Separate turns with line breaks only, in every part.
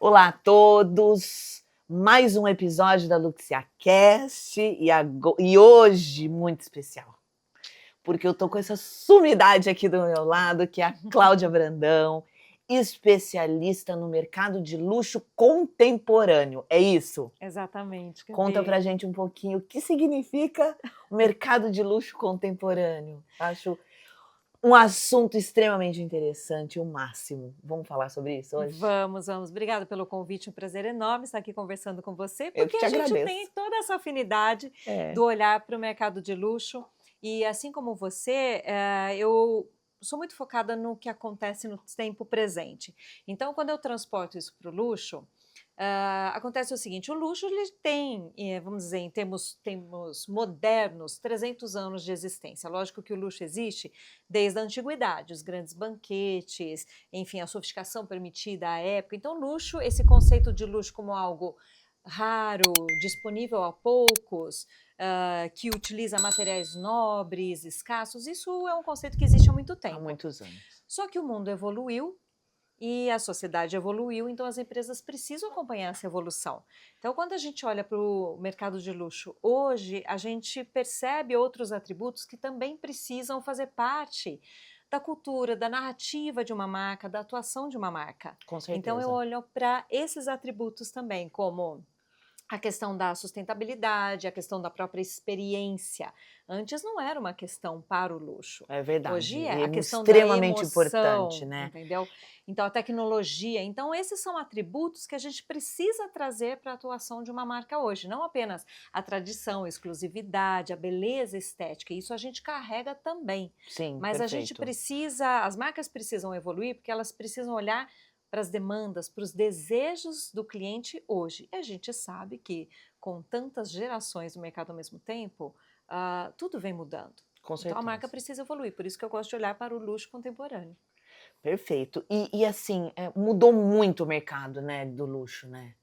Olá a todos! Mais um episódio da LuxiaCast e hoje muito especial, porque eu tô com essa sumidade aqui do meu lado, que é a Cláudia Brandão, especialista no mercado de luxo contemporâneo. É isso?
Exatamente,
Conta
Gabi.
pra gente um pouquinho o que significa o mercado de luxo contemporâneo. Acho um assunto extremamente interessante, o máximo. Vamos falar sobre isso hoje?
Vamos. Obrigada pelo convite, um prazer enorme estar aqui conversando com você,
Eu
porque
que te
a gente tem
agradeço.
toda essa afinidade
É.
do olhar para o mercado de luxo e assim como você, eu sou muito focada no que acontece no tempo presente. Então, quando eu transporto isso para o luxo, acontece o seguinte, o luxo ele tem, vamos dizer, em termos modernos, 300 anos de existência. Lógico que o luxo existe desde a antiguidade, os grandes banquetes, enfim, a sofisticação permitida à época. Então, luxo, esse conceito de luxo como algo raro, disponível a poucos, que utiliza materiais nobres, escassos, isso é um conceito que existe há muito
Há
tempo.
muitos anos.
Só que o mundo evoluiu e a sociedade evoluiu, então as empresas precisam acompanhar essa evolução. Então, quando a gente olha para o mercado de luxo hoje, a gente percebe outros atributos que também precisam fazer parte da cultura, da narrativa de uma marca, da atuação de uma marca.
Com certeza.
Então, eu olho para esses atributos também, como a questão da sustentabilidade, a questão da própria experiência. Antes não era uma questão para o luxo.
É verdade.
Hoje é
É
a questão da
extremamente importante,
emoção,
né?
entendeu? Então a tecnologia. Então esses são atributos que a gente precisa trazer para a atuação de uma marca hoje. Não apenas a tradição, a exclusividade, a beleza estética. Isso a gente carrega também.
Sim,
Mas a
perfeito.
gente precisa, as marcas precisam evoluir porque elas precisam olhar para as demandas, para os desejos do cliente hoje. E a gente sabe que com tantas gerações no mercado ao mesmo tempo, tudo vem mudando.
Com
Então a marca
certeza.
precisa evoluir, por isso que eu gosto de olhar para o luxo contemporâneo.
Perfeito. E assim, mudou muito o mercado, né, do luxo, né?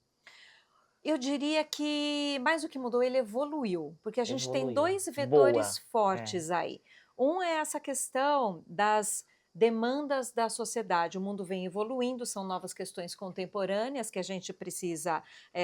Eu diria que mais do que mudou, ele evoluiu, porque a gente tem
Evoluiu.
dois vetores
Boa.
fortes aí. Um é essa questão das demandas da sociedade. O mundo vem evoluindo, são novas questões contemporâneas que a gente precisa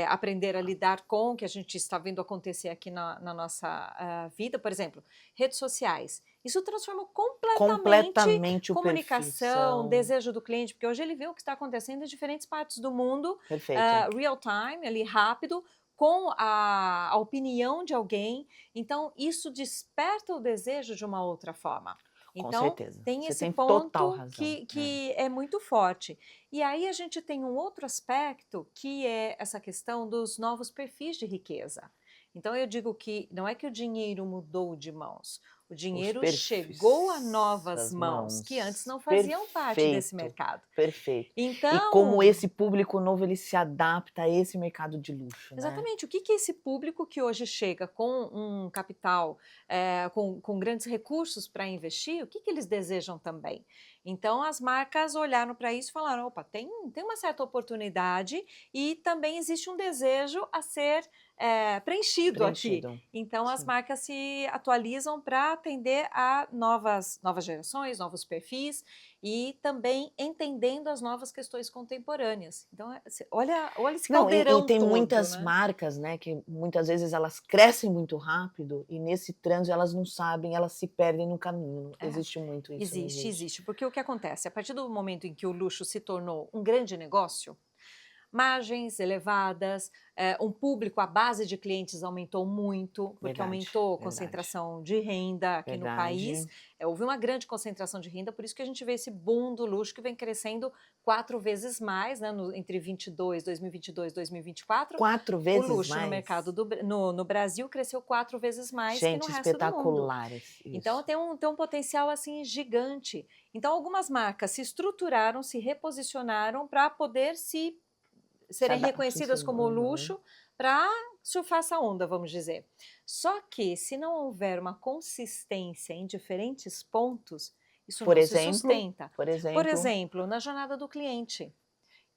aprender a lidar com, que a gente está vendo acontecer aqui na nossa vida. Por exemplo, redes sociais. Isso transformou completamente
O
comunicação,
perfil.
desejo do cliente, porque hoje ele vê o que está acontecendo em diferentes partes do mundo,
Perfeito.
real time, ali rápido, com a opinião de alguém. Então, isso desperta o desejo de uma outra forma.
Com
Então,
certeza.
tem
Você
esse
tem total
ponto
razão.
que é muito forte. E aí a gente tem um outro aspecto que é essa questão dos novos perfis de riqueza. Então eu digo que não é que o dinheiro mudou de mãos, o dinheiro chegou a novas mãos que antes não faziam parte desse mercado.
Perfeito. E
Então,
como esse público novo ele se adapta a esse mercado de luxo, né?
exatamente, o que é esse público que hoje chega com um capital, com grandes recursos para investir, o que eles desejam também? Então as marcas olharam para isso e falaram, opa, tem uma certa oportunidade e também existe um desejo a ser preenchido aqui. Então as
Sim.
marcas se atualizam para atender a novas gerações, novos perfis e também entendendo as novas questões contemporâneas. Então olha esse caldeirão
e tem
todo,
muitas
né?
marcas, né, que muitas vezes elas crescem muito rápido e nesse trânsito elas não sabem, elas se perdem no caminho. Existe muito isso, não
Existe, porque o que acontece? A partir do momento em que o luxo se tornou um grande negócio, margens elevadas, um público, a base de clientes aumentou muito, porque
Verdade,
aumentou a
verdade.
concentração de renda aqui no país. Houve uma grande concentração de renda, por isso que a gente vê esse boom do luxo que vem crescendo 4 vezes mais, né, entre 2022 e 2024.
4 vezes
o luxo
mais?
no mercado no Brasil cresceu 4 vezes mais que no
Gente,
resto do mundo.
espetaculares.
Então tem um potencial assim gigante. Então algumas marcas se estruturaram, se reposicionaram para poder serem reconhecidas como luxo para surfar essa onda, vamos dizer. Só que se não houver uma consistência em diferentes pontos, isso não se sustenta. Por exemplo, na jornada do cliente.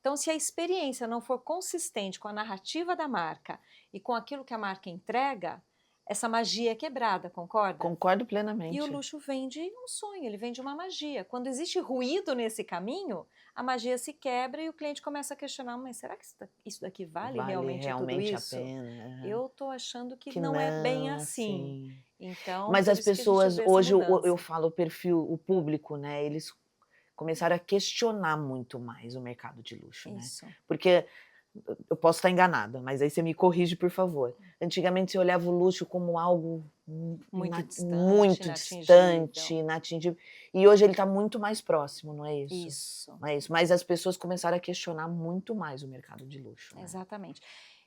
Então, se a experiência não for consistente com a narrativa da marca e com aquilo que a marca entrega, essa magia é quebrada, concorda?
Concordo plenamente.
E o luxo vende um sonho, ele vende uma magia. Quando existe ruído nesse caminho, a magia se quebra e o cliente começa a questionar, mas será que isso daqui vale realmente tudo isso?
A pena?
Eu estou achando que
Que
não é bem
não,
assim.
assim.
Então,
Mas
por
as
isso que a gente
pessoas,
vê essa
hoje eu
mudança.
falo o perfil, o público, né? Eles começaram a questionar muito mais o mercado de luxo, né?
Isso.
Porque eu posso estar enganada, mas aí você me corrige, por favor. Antigamente você olhava o luxo como algo
Muito distante,
muito
inatingível.
distante, inatingível. E hoje ele está muito mais próximo, não é isso?
Isso.
Não é isso. Mas as pessoas começaram a questionar muito mais o mercado de luxo. Né?
Exatamente.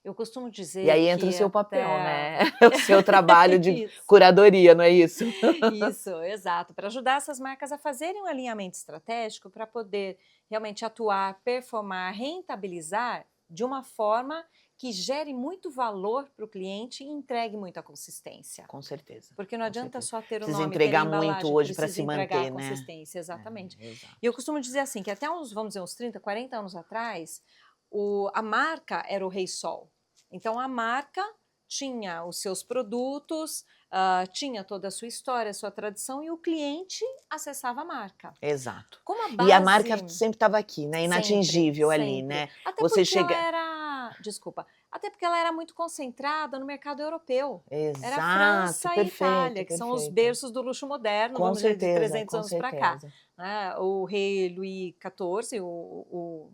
Eu costumo dizer
E aí entra o
que
seu papel,
até...
né? O seu trabalho de
Isso.
curadoria, não é isso?
Isso, exato. Para ajudar essas marcas a fazerem um alinhamento estratégico para poder realmente atuar, performar, rentabilizar de uma forma que gere muito valor para o cliente e entregue muita consistência.
Com certeza.
Porque não adianta só ter o
Precisa
nome, ter a
entregar muito
embalagem,
hoje para
precisa
se
entregar
manter,
a
né?
consistência, exatamente.
Exato.
E eu costumo dizer assim, que até uns, vamos dizer, uns 30, 40 anos atrás, a marca era o Rei Sol. Então a marca tinha os seus produtos, tinha toda a sua história, a sua tradição, e o cliente acessava a marca.
Exato.
Como a base...
E a marca sempre estava aqui, né? Inatingível
sempre,
ali,
sempre.
né?
Até
Você
porque
chega...
ela era... Desculpa. Até porque ela era muito concentrada no mercado europeu.
Exato,
Era a França e Itália, que são os
perfeito.
berços do luxo moderno,
Com
vamos dizer, de
certeza,
300
com
anos para cá.
certeza.
Né? O rei Luís XIV, o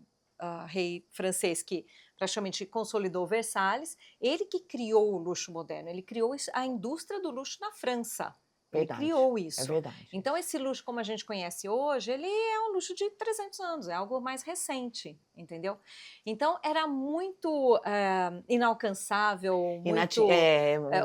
rei francês que praticamente consolidou Versalhes, ele que criou o luxo moderno, ele criou a indústria do luxo na França. Ele
Verdade,
criou isso.
é verdade.
Então esse luxo como a gente conhece hoje, ele é um luxo de 300 anos, é algo mais recente, entendeu? Então era muito inalcançável, muito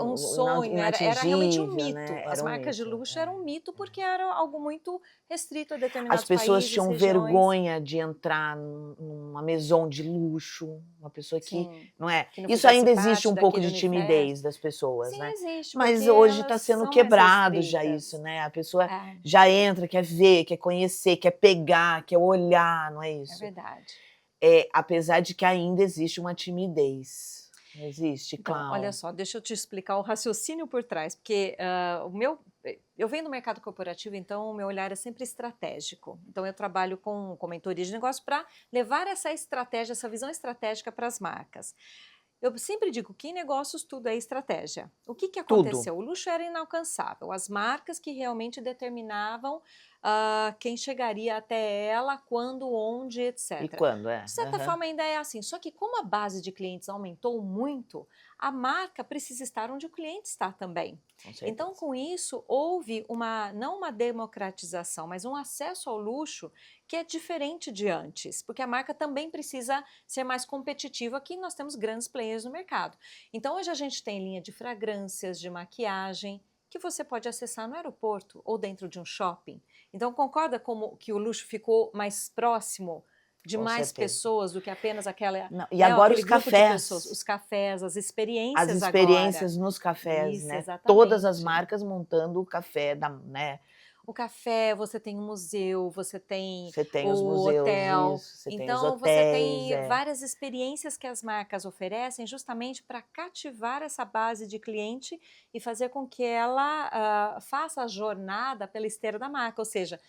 um sonho, era realmente um mito.
Né?
As marcas de luxo eram um mito porque era algo muito restrito a determinados
As pessoas
países,
tinham
regiões.
vergonha de entrar numa maison de luxo, uma pessoa que,
Sim,
não é?
que não
Isso ainda
fizesse
existe
parte
um pouco de
daquele
timidez das pessoas,
Sim,
né?
existe,
Mas
porque
hoje está
elas
sendo
são mais
quebrado já
restritas.
isso, né? A pessoa já entra, quer ver, quer conhecer, quer pegar, quer olhar, não é isso?
É verdade.
Apesar de que ainda existe uma timidez. Existe,
então,
claro.
Olha só, deixa eu te explicar o raciocínio por trás, porque eu venho do mercado corporativo, então o meu olhar é sempre estratégico. Então eu trabalho com mentoria de negócio para levar essa estratégia, essa visão estratégica para as marcas. Eu sempre digo que em negócios tudo é estratégia. O que aconteceu? O luxo era inalcançável. As marcas que realmente determinavam quem chegaria até ela, quando, onde, etc.
E quando,
De certa forma ainda é assim. Só que como a base de clientes aumentou muito, a marca precisa estar onde o cliente está também. Então, com isso, houve não uma democratização, mas um acesso ao luxo que é diferente de antes, porque a marca também precisa ser mais competitiva. Aqui nós temos grandes players no mercado. Então, hoje a gente tem linha de fragrâncias, de maquiagem, que você pode acessar no aeroporto ou dentro de um shopping. Então, concorda que o luxo ficou mais próximo de mais pessoas do que apenas aquela...
Não, e agora os cafés.
Os cafés, as experiências agora.
As experiências nos cafés,
Isso,
né?
Exatamente.
Todas as marcas montando o café, né?
O café, você tem um museu, você tem
os museus,
hotel.
Isso,
então,
tem os hotéis,
você tem várias experiências que as marcas oferecem justamente para cativar essa base de cliente e fazer com que ela faça a jornada pela esteira da marca. Ou seja,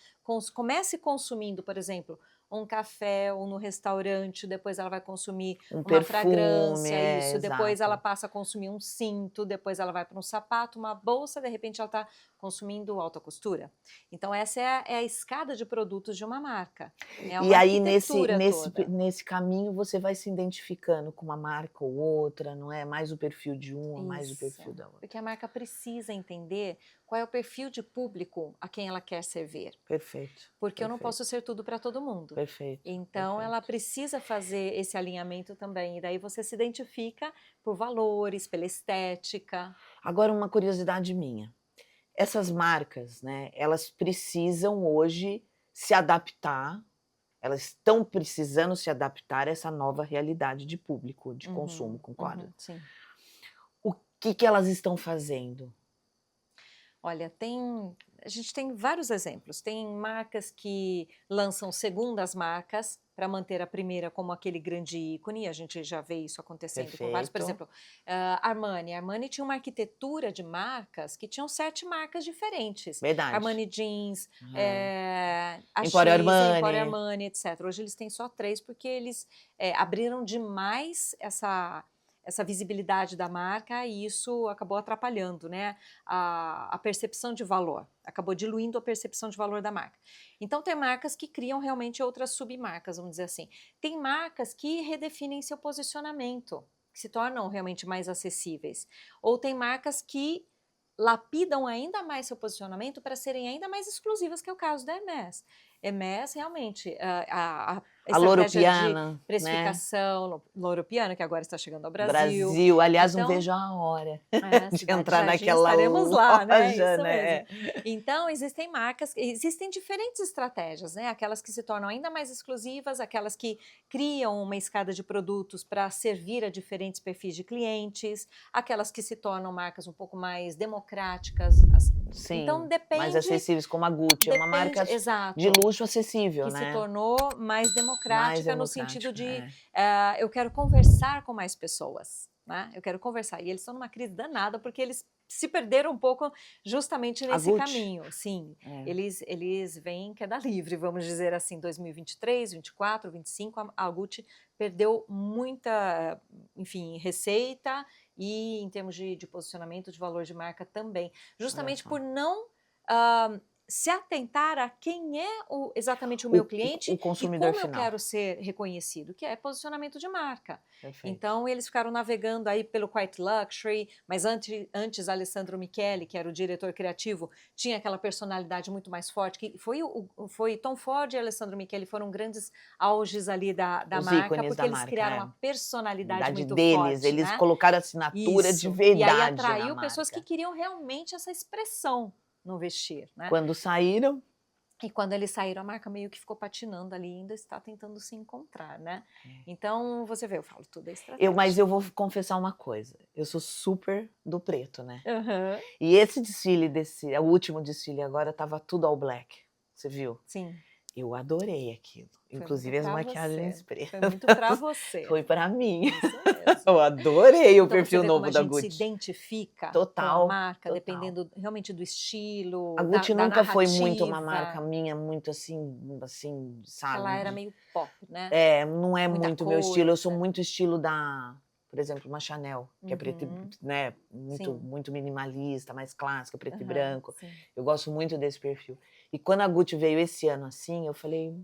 comece consumindo, por exemplo, um café ou no restaurante, depois ela vai consumir uma fragrância, isso, depois ela passa a consumir um cinto, depois ela vai para um sapato, uma bolsa, de repente ela está consumindo alta costura. Então essa é a escada de produtos de uma marca.
E aí nesse caminho você vai se identificando com uma marca ou outra, não é? Mais o perfil de uma, mais o perfil da outra.
Porque a marca precisa entender qual é o perfil de público a quem ela quer servir.
Perfeito.
Porque eu não posso ser tudo para todo mundo.
Perfeito.
Então ela precisa fazer esse alinhamento também. E daí você se identifica por valores, pela estética.
Agora uma curiosidade minha. Essas marcas, né, elas precisam hoje se adaptar, elas estão precisando se adaptar a essa nova realidade de público, de consumo, concorda?
Sim.
O que elas estão fazendo?
Olha, a gente tem vários exemplos. Tem marcas que lançam segundas marcas para manter a primeira como aquele grande ícone. A gente já vê isso acontecendo com vários. Por
Perfeito.
exemplo, Armani. Armani tinha uma arquitetura de marcas que tinham 7 marcas diferentes.
Verdade.
Armani Jeans, a
Empório
X,
Armani.
Empório Armani, etc. Hoje eles têm só 3 porque eles abriram demais essa visibilidade da marca e isso acabou atrapalhando, né, a percepção de valor, acabou diluindo a percepção de valor da marca. Então tem marcas que criam realmente outras submarcas, vamos dizer assim. Tem marcas que redefinem seu posicionamento, que se tornam realmente mais acessíveis. Ou tem marcas que lapidam ainda mais seu posicionamento para serem ainda mais exclusivas, que é o caso da Hermès. Hermès, realmente, a
Loro
estratégia de
Piana, né?
precificação, Loro Piana, que agora está chegando ao Brasil.
Brasil, aliás, não
Então,
vejo a hora de
Cidade
entrar
Jardim,
naquela
estaremos lá, né?
loja,
Isso
né?
mesmo. Então, existem marcas, existem diferentes estratégias, né? Aquelas que se tornam ainda mais exclusivas, aquelas que criam uma escada de produtos para servir a diferentes perfis de clientes, aquelas que se tornam marcas um pouco mais democráticas.
Sim,
Então, depende...
mais acessíveis, como a Gucci, é uma marca
exato,
de luxo acessível,
que
né?
se tornou mais democrática no sentido de eu quero conversar com mais pessoas, né? Eu quero conversar. E eles estão numa crise danada porque eles se perderam um pouco justamente nesse caminho. Sim, eles veem queda livre, vamos dizer assim, 2023, 24, 25, a Gucci perdeu muita, enfim, receita e em termos de posicionamento, de valor de marca também. Justamente por não se atentar a quem é exatamente o meu cliente
o consumidor
e como
final.
eu quero ser reconhecido, que é posicionamento de marca.
Perfeito.
Então, eles ficaram navegando aí pelo Quiet Luxury, mas antes Alessandro Michele, que era o diretor criativo, tinha aquela personalidade muito mais forte, que foi Tom Ford e Alessandro Michele foram grandes auges ali da marca, porque eles criaram uma personalidade muito forte.
Eles
né?
colocaram a assinatura de verdade.
E aí atraiu pessoas que queriam realmente essa expressão no vestir, né?
Quando saíram...
E quando eles saíram, a marca meio que ficou patinando ali, ainda está tentando se encontrar, né? Então, você vê, eu falo tudo é estratégia.
Mas eu vou confessar uma coisa, eu sou super do preto, né?
Uhum.
E esse desfile, o último desfile agora, estava tudo all black, você viu?
Sim.
Eu adorei aquilo, inclusive as maquiagens pretas.
Foi muito pra você.
Foi pra mim.
Isso mesmo.
Eu adorei o
Então,
perfil novo da Gucci.
A gente se identifica
total,
com a marca,
total.
dependendo realmente do estilo,
a Gucci
da
nunca
narrativa.
foi muito uma marca minha, muito assim, sabe?
Ela era meio pop, né?
Não é
muita
muito
cor,
meu estilo, eu sou
etc.
muito estilo da... Por exemplo, uma Chanel, que é preto, né? Muito minimalista, mais clássica, preto e branco.
Sim.
Eu gosto muito desse perfil. E quando a Gucci veio esse ano assim, eu falei...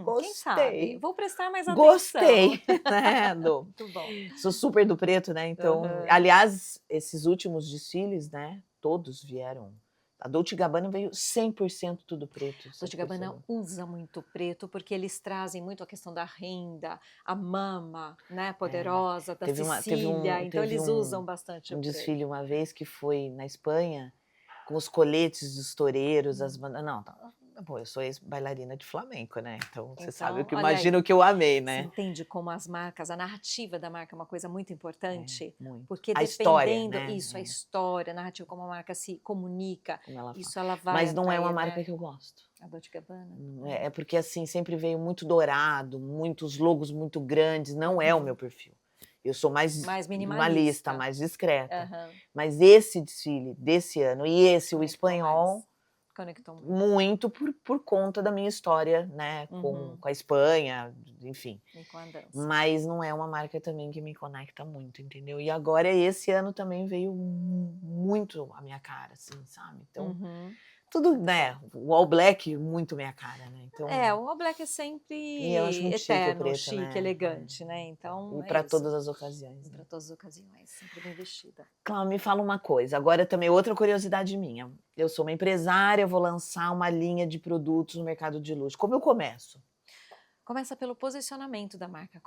Gostei.
Quem sabe? Vou prestar mais atenção.
Gostei, né?
Muito bom.
Sou super do preto, né? Então, aliás, esses últimos desfiles, né? Todos vieram. A Dolce & Gabbana veio 100% tudo preto.
Dolce & Gabbana usa muito preto porque eles trazem muito a questão da renda, a mama, né? Poderosa, da Sicília. Então, eles usam bastante o preto.
Desfile uma vez que foi na Espanha, com os coletes dos toureiros, as bandas... Não, bom, eu sou ex-bailarina de flamenco, né? Então, você sabe o que imagino o que eu amei, né?
Você entende como as marcas, a narrativa da marca é uma coisa muito importante?
Muito.
Porque
a história, né?
Isso, a história, a narrativa, como a marca se comunica, isso
fala.
Ela vai
Mas não
atrair,
é uma marca que eu gosto.
A Dolce & Gabbana?
É porque, assim, sempre veio muito dourado, muitos logos muito grandes, não é o meu perfil. Eu sou mais minimalista, mais discreta. Mas esse desfile desse ano e o espanhol...
Conectou
muito por conta da minha história, né, com a Espanha, enfim.
E com a dança.
Mas não é uma marca também que me conecta muito, entendeu? E agora esse ano também veio muito a minha cara, assim, sabe? Então, tudo, né, o all black muito minha cara, né? Então,
o all black é sempre
eu acho muito
eterno,
preto,
chique,
né?
elegante, né? Então,
para todas as ocasiões.
Para todas as ocasiões, sempre bem vestida.
Cláudia, me fala uma coisa, agora também outra curiosidade minha. Eu sou uma empresária, eu vou lançar uma linha de produtos no mercado de luxo. Como eu começo?
Começa pelo posicionamento da marca.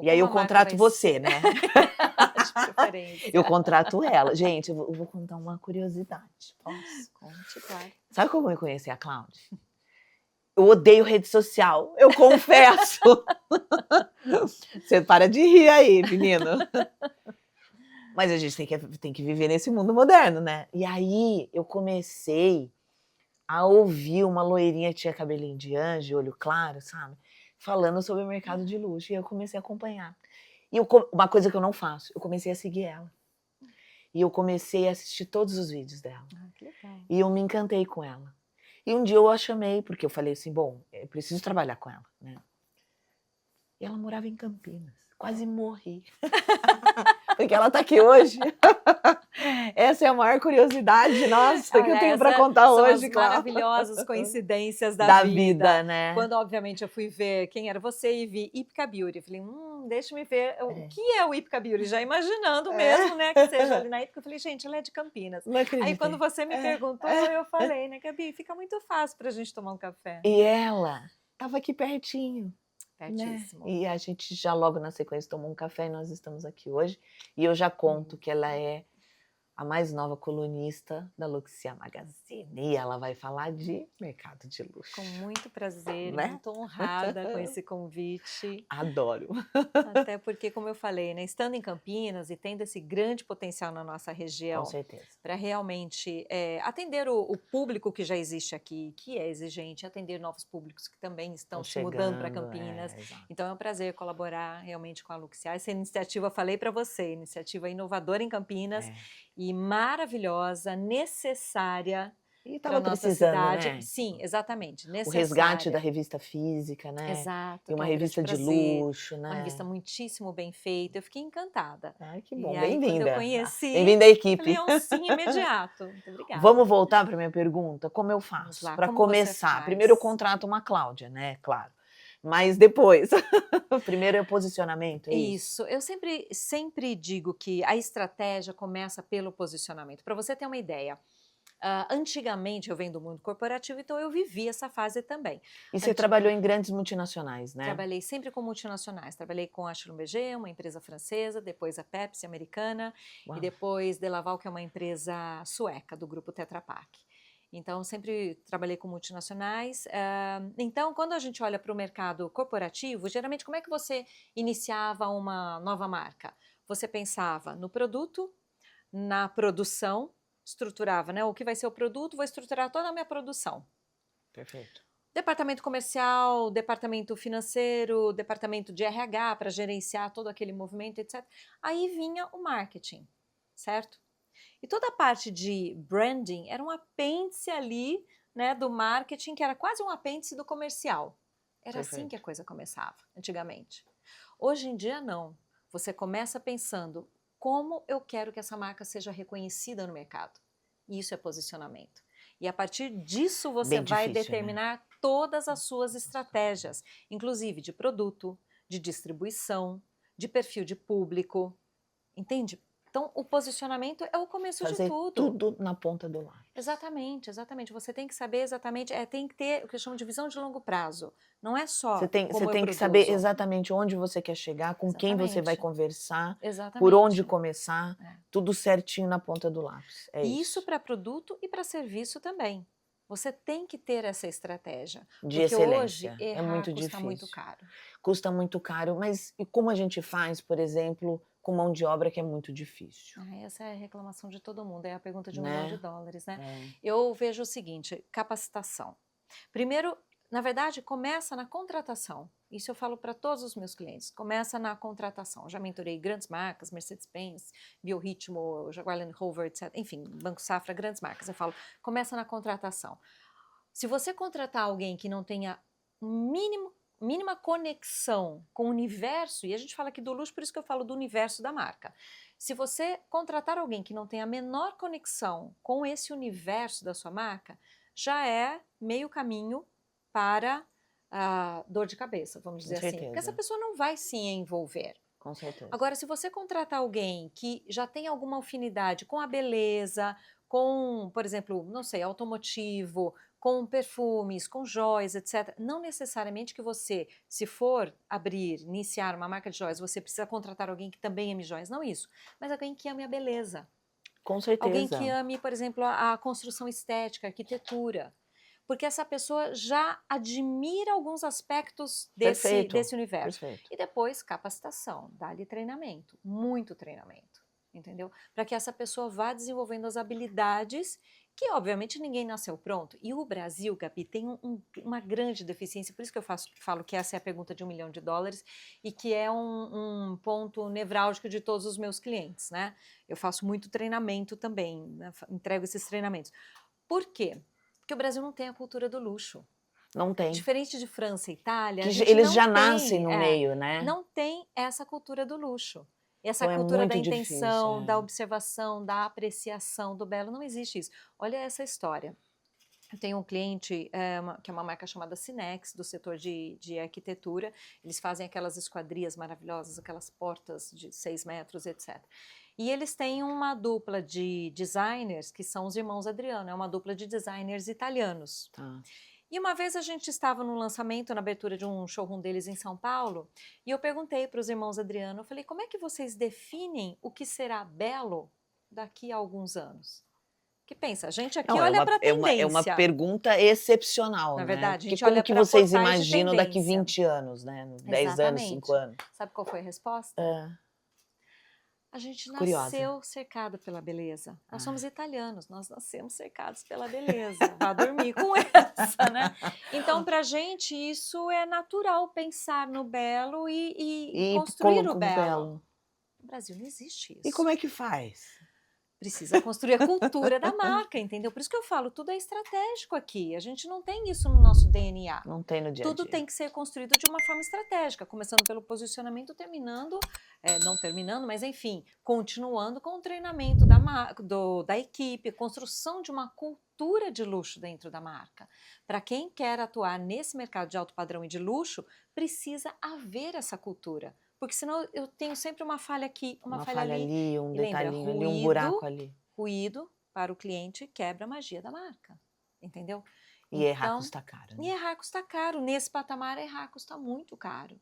E aí eu contrato você, né?
Preferência.
Eu contrato ela. Gente, eu vou contar uma curiosidade. Posso?
Conte, claro.
Sabe como eu conheci a Cláudia? Eu odeio rede social, eu confesso. Você para de rir aí, menino. Mas a gente tem que viver nesse mundo moderno, né? E aí eu comecei a ouvir uma loirinha que tinha cabelinho de anjo, olho claro, sabe? Falando sobre o mercado de luxo. E eu comecei a acompanhar. E uma coisa que eu não faço, eu comecei a seguir ela. E eu comecei a assistir todos os vídeos dela.
Que legal.
E eu me encantei com ela. E um dia eu a chamei, porque eu falei assim, bom, eu preciso trabalhar com ela, né? E ela morava em Campinas. Quase morri. Porque ela tá aqui hoje. Essa é a maior curiosidade, nossa, que eu tenho para contar hoje,
Cláudia. Maravilhosas coincidências
da vida, né?
Quando, obviamente, eu fui ver quem era você e vi Ipca Beauty, eu falei, deixa-me ver o que é o Ipca Beauty, já imaginando mesmo, né, que seja ali na Ipca. Eu falei, gente, ela é de Campinas.
Não acredito.
Aí, quando você me perguntou, eu falei, né, Gabi, fica muito fácil pra gente tomar um café.
E ela tava aqui pertinho.
Pertíssimo.
Né? E a gente já logo na sequência tomou um café e nós estamos aqui hoje. E eu já conto que ela é a mais nova colunista da Luxia Magazine. E ela vai falar de mercado de luxo.
Com muito prazer,
né?
Muito honrada com esse convite.
Adoro.
Até porque, como eu falei, né, estando em Campinas e tendo esse grande potencial na nossa região,
com certeza,
para realmente atender o público que já existe aqui, que é exigente, atender novos públicos que também estão se mudando para Campinas. Então é um prazer colaborar realmente com a Luxia. Essa iniciativa, falei para você, iniciativa inovadora em Campinas e maravilhosa, necessária.
E estava precisando,
cidade.
né?
Sim, exatamente.
O resgate da revista física, né?
Exato.
E uma revista de luxo, né?
Uma revista muitíssimo bem feita. Eu fiquei encantada.
Ai, que bom.
Bem-vinda. Quando eu conheci,
bem-vinda à equipe.
Falei, um sim imediato. Muito obrigada.
Vamos voltar para a minha pergunta? Como eu faço? Para começar. Primeiro eu contrato uma Cláudia, né? Claro. Mas depois, primeiro é o posicionamento, é isso?
Isso, eu sempre digo que a estratégia começa pelo posicionamento. Para você ter uma ideia, antigamente eu venho do mundo corporativo, então eu vivi essa fase também.
E você trabalhou em grandes multinacionais, né?
Trabalhei sempre com multinacionais, trabalhei com a Schlumberger, uma empresa francesa, depois a Pepsi americana e depois Delaval, que é uma empresa sueca do grupo Tetra Pak. Então, sempre trabalhei com multinacionais. Então, quando a gente olha para o mercado corporativo, geralmente, como é que você iniciava uma nova marca? Você pensava no produto, na produção, estruturava, né? O que vai ser o produto, vou estruturar toda a minha produção.
Perfeito.
Departamento comercial, departamento financeiro, departamento de RH para gerenciar todo aquele movimento, etc. Aí vinha o marketing, certo? E toda a parte de branding era um apêndice ali, né, do marketing, que era quase um apêndice do comercial. Era assim que a coisa começava, antigamente. Hoje em dia, não. Você começa pensando, como eu quero que essa marca seja reconhecida no mercado? E isso é posicionamento. E a partir disso, você vai determinar todas as suas estratégias, inclusive de produto, de distribuição, de perfil de público. Entende? Então, o posicionamento é o começo de tudo.
Tudo na ponta do lápis.
Exatamente, exatamente. Você tem que saber exatamente, tem que ter o que eu chamo de visão de longo prazo. Não é só
Você tem que saber exatamente onde você quer chegar, com quem você vai conversar, por onde começar, tudo certinho na ponta do lápis.
Isso para produto e para serviço também. Você tem que ter essa estratégia.
De excelência.
Hoje, errar
muito
custa
difícil.
muito caro.
Custa muito caro, mas e como a gente faz, por exemplo, com mão de obra que é muito difícil?
Essa é a reclamação de todo mundo, é a pergunta de $1 milhão, né?
É.
Eu vejo o seguinte, capacitação. Primeiro, na verdade, começa na contratação. Isso eu falo para todos os meus clientes. Começa na contratação. Já mentorei grandes marcas, Mercedes-Benz, Biorritmo, Jaguar Land Rover, etc. Enfim, Banco Safra, grandes marcas. Eu falo, começa na contratação. Se você contratar alguém que não tenha mínima conexão com o universo, e a gente fala aqui do luxo, por isso que eu falo do universo da marca. Se você contratar alguém que não tem a menor conexão com esse universo da sua marca, já é meio caminho para dor de cabeça, vamos dizer assim. Porque essa pessoa não vai se envolver.
Com certeza.
Agora, se você contratar alguém que já tem alguma afinidade com a beleza, com, por exemplo, não sei, automotivo, com perfumes, com joias, etc. Não necessariamente que você, se for iniciar uma marca de joias, você precisa contratar alguém que também ame joias, não isso. Mas alguém que ame a beleza.
Com certeza.
Alguém que ame, por exemplo, a construção estética, a arquitetura. Porque essa pessoa já admira alguns aspectos desse universo.
Perfeito.
E depois, capacitação, dá-lhe treinamento, muito treinamento. entendeu? Para que essa pessoa vá desenvolvendo as habilidades que, obviamente, ninguém nasceu pronto. E o Brasil, Gabi, tem uma grande deficiência, por isso que eu falo que essa é a pergunta de $1 milhão e que é um ponto nevrálgico de todos os meus clientes, né? Eu faço muito treinamento também, né? Entrego esses treinamentos. Por quê? Porque o Brasil não tem a cultura do luxo.
Não tem.
Diferente de França e Itália, a
Que
gente
eles
não
já
tem,
nascem no meio, né?
não tem essa cultura do luxo. Essa
Então é
cultura da
muito
intenção,
difícil,
da observação, da apreciação do belo, não existe isso. Olha essa história. Eu tenho um cliente que é uma marca chamada Cinex, do setor de arquitetura. Eles fazem aquelas esquadrias maravilhosas, aquelas portas de 6 metros, etc. E eles têm uma dupla de designers, que são os irmãos Adriano, é uma dupla de designers italianos.
Tá.
E uma vez a gente estava no lançamento, na abertura de um showroom deles em São Paulo, e eu perguntei para os irmãos Adriano, eu falei, como é que vocês definem o que será belo daqui a alguns anos? Que pensa, a gente aqui
Não,
olha para a
é uma
tendência.
pergunta excepcional,
Na
né?
verdade, a
Porque
gente
como
olha
que
para
vocês
portais de
imaginam daqui
tendência.
20 anos, né? 10 anos, 5
Exatamente.
anos?
Sabe qual foi a resposta? A gente
Curiosa.
nasceu cercado pela beleza. Nós somos italianos, nós nascemos cercados pela beleza. Vá dormir com essa, né? Então, para a gente, isso é natural, pensar no belo e construir o belo. No Brasil não existe isso.
E como é que faz?
Precisa construir a cultura da marca, entendeu? Por isso que eu falo, tudo é estratégico aqui. A gente não tem isso no nosso DNA.
Não tem no dia a dia.
Tudo tem que ser construído de uma forma estratégica, começando pelo posicionamento, terminando, não terminando, mas enfim, continuando com o treinamento da equipe, construção de uma cultura de luxo dentro da marca. Para quem quer atuar nesse mercado de alto padrão e de luxo, precisa haver essa cultura. Porque senão eu tenho sempre uma falha aqui, uma falha ali,
um
e lembra,
detalhinho ali, um buraco ali.
Ruído para o cliente quebra a magia da marca, entendeu?
E errar custa caro, né?
E errar custa caro. Nesse patamar, errar custa muito caro.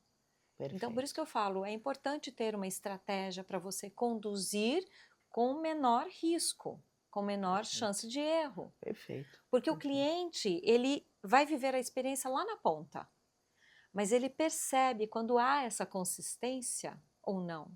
Perfeito.
Então, por isso que eu falo, é importante ter uma estratégia para você conduzir com menor risco, com menor chance de erro.
Perfeito.
Porque o cliente, ele vai viver a experiência lá na ponta, mas ele percebe quando há essa consistência ou não.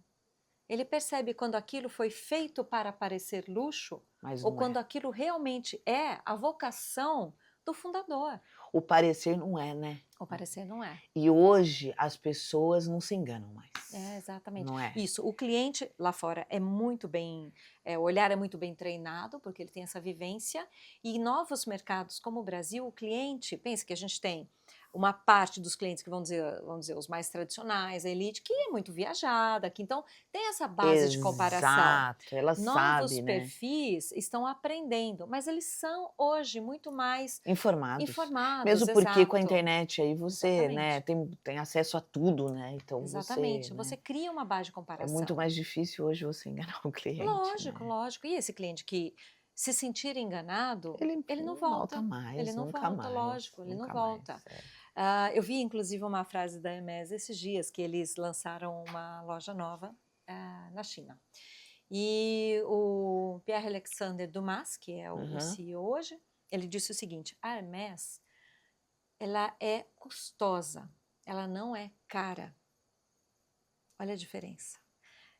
Ele percebe quando aquilo foi feito para parecer luxo ou quando aquilo realmente é a vocação do fundador.
O parecer não é, né?
O parecer não é.
E hoje as pessoas não se enganam mais.
É, exatamente.
Não é?
Isso, o cliente lá fora é muito bem, o olhar é muito bem treinado, porque ele tem essa vivência, e em novos mercados como o Brasil, o cliente, pensa que a gente tem uma parte dos clientes que vamos dizer os mais tradicionais, a elite, que é muito viajada, que então tem essa base de comparação.
Exato, ela
Novos
sabe, né?
perfis estão aprendendo, mas eles são hoje muito mais
informados.
informados.
Mesmo porque com a
exato.
internet aí você, né, tem acesso a tudo, né? Então
Exatamente,
você
cria uma base de
é
comparação.
muito mais difícil hoje você enganar o cliente.
Lógico,
né?
lógico. E esse cliente que se sentir enganado, ele não volta.
mais,
Ele não
nunca
volta,
mais,
lógico, ele não
nunca
volta.
mais,
Eu vi, inclusive, uma frase da Hermès esses dias, que eles lançaram uma loja nova na China. E o Pierre Alexander Dumas, que é o CEO hoje, ele disse o seguinte, a Hermès, ela é custosa, ela não é cara. Olha a diferença.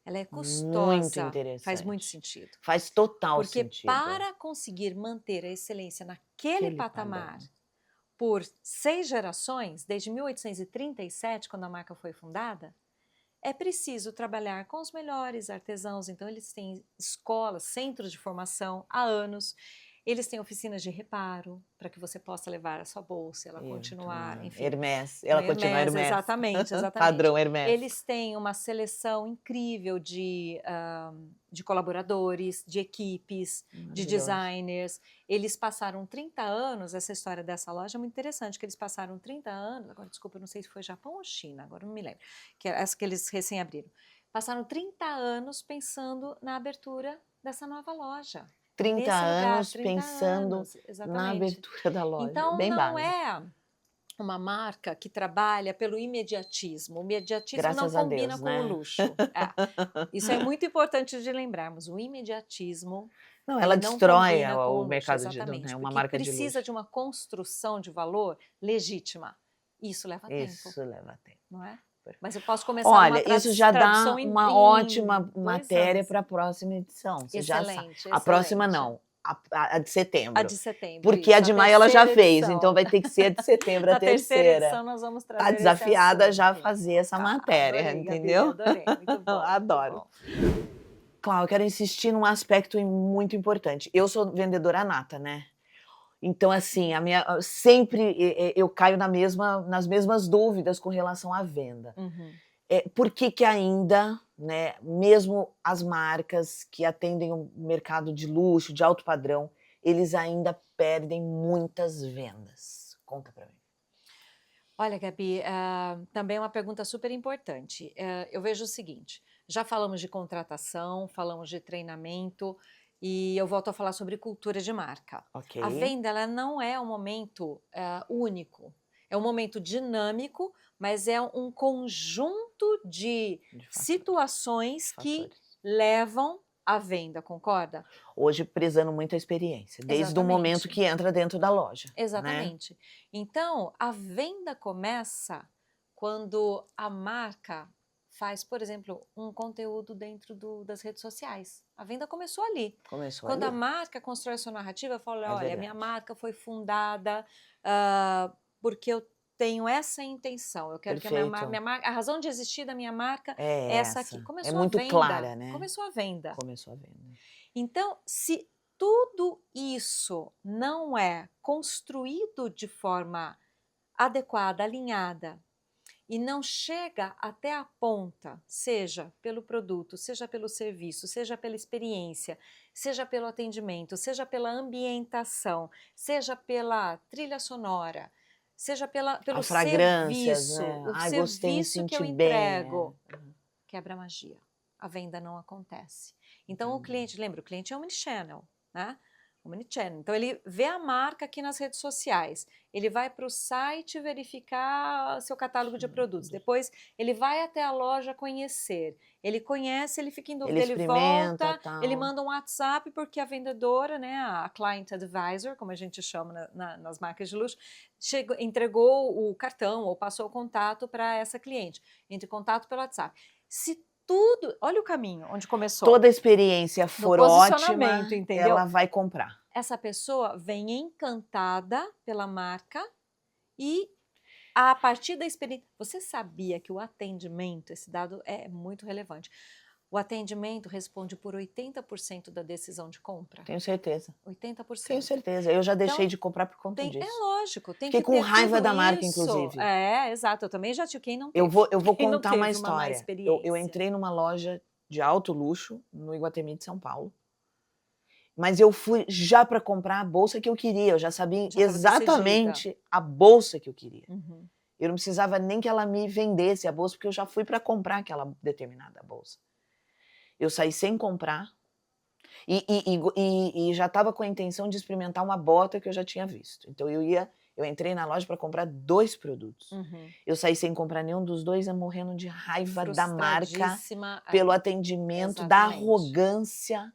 Ela é custosa.
Muito interessante.
Faz muito sentido.
Faz total sentido.
Porque para conseguir manter a excelência naquele patamar por 6 gerações, desde 1837, quando a marca foi fundada, é preciso trabalhar com os melhores artesãos. Então, eles têm escolas, centros de formação há anos. Eles têm oficinas de reparo, para que você possa levar a sua bolsa, ela continuar, enfim.
Hermès, ela continua Hermès.
Exatamente.
Padrão Hermès.
Eles têm uma seleção incrível de colaboradores, de equipes, de designers. Eles passaram 30 anos, essa história dessa loja é muito interessante, que eles passaram 30 anos, agora desculpa, eu não sei se foi Japão ou China, agora não me lembro, que é essa que eles recém abriram. Passaram 30 anos pensando na abertura dessa nova loja.
30 anos pensando na abertura da loja.
Então,
bem
não
básico.
é uma marca que trabalha pelo imediatismo. O imediatismo
Graças
não combina
Deus,
com
né?
o luxo. Isso é muito importante de lembrarmos. O imediatismo
ela destrói o
luxo,
mercado de uma marca de luxo.
Precisa de uma construção de valor legítima. Isso leva tempo.
Isso leva tempo.
Não é?
super.
Mas eu posso começar
Olha,
uma
isso já dá
tradução
uma ótima
2
matéria
anos.
para a próxima edição. Você já sabe.
Excelente,
A próxima
excelente.
não, a de
A
setembro.
de setembro,
Porque a
isso,
de maio ela já
terceira
fez,
edição.
então vai ter que ser a de setembro a
Na terceira edição
terceira.
nós vamos trazer
Tá
esse
desafiada já a
assunto.
fazer essa
Tá,
matéria,
adorei, Gabi,
entendeu?
adorei, muito bom,
Adoro.
muito bom.
Cláudia, eu quero insistir num aspecto muito importante. Eu sou vendedora nata, né? Então, assim, sempre eu caio nas mesmas dúvidas com relação à venda.
Uhum.
Por que ainda, né, mesmo as marcas que atendem o mercado de luxo, de alto padrão, eles ainda perdem muitas vendas? Conta para mim.
Olha, Gabi, também é uma pergunta super importante. Eu vejo o seguinte, já falamos de contratação, falamos de treinamento e eu volto a falar sobre cultura de marca.
Ok.
A venda ela não é um momento único, é um momento dinâmico, mas é um conjunto de situações que levam à venda, concorda?
Hoje prezando muito a experiência, desde o momento que entra dentro da loja.
Exatamente. Né? Então, a venda começa quando a marca faz, por exemplo, um conteúdo dentro das redes sociais. A venda começou ali. Quando a marca constrói a sua narrativa, fala, olha, minha marca foi fundada porque eu tenho essa intenção. Eu quero que a minha marca, a razão de existir da minha marca é essa aqui. Começou
muito
a venda.
Clara, né?
Começou a venda.
Começou a venda.
Então, se tudo isso não é construído de forma adequada, alinhada, e não chega até a ponta, seja pelo produto, seja pelo serviço, seja pela experiência, seja pelo atendimento, seja pela ambientação, seja pela trilha sonora, seja pelo serviço,
né?
o serviço que eu entrego, quebra a magia. A venda não acontece. Então, o cliente, lembra, o cliente é omnichannel, né? Omnichannel. Então, ele vê a marca aqui nas redes sociais, ele vai para o site verificar seu catálogo de produtos, depois ele vai até a loja conhecer, ele conhece, ele fica em dúvida, ele volta, ele manda um WhatsApp porque a vendedora, né, a Client Advisor, como a gente chama nas marcas de luxo, entregou o cartão ou passou o contato para essa cliente. Entre em contato pelo WhatsApp. Se tudo, olha o caminho onde começou.
Toda a experiência for ótima, entendeu? Ela vai comprar.
Essa pessoa vem encantada pela marca e a partir da experiência... Você sabia que o atendimento, esse dado é muito relevante, o atendimento responde por 80% da decisão de compra?
Tenho certeza.
80%.
Tenho certeza. Eu já deixei de comprar por conta disso.
É lógico. Fiquei
com raiva da marca, inclusive.
Exato. Eu também já tive. Quem não teve?
Eu vou contar uma história.
Eu
entrei numa loja de alto luxo, no Iguatemi de São Paulo, mas eu fui já para comprar a bolsa que eu queria. Eu já sabia exatamente a bolsa que eu queria.
Uhum.
Eu não precisava nem que ela me vendesse a bolsa, porque eu já fui para comprar aquela determinada bolsa. Eu saí sem comprar e já estava com a intenção de experimentar uma bota que eu já tinha visto. Então eu entrei na loja para comprar 2 produtos.
Uhum.
Eu saí sem comprar nenhum dos 2, morrendo de raiva da marca, pelo atendimento, da arrogância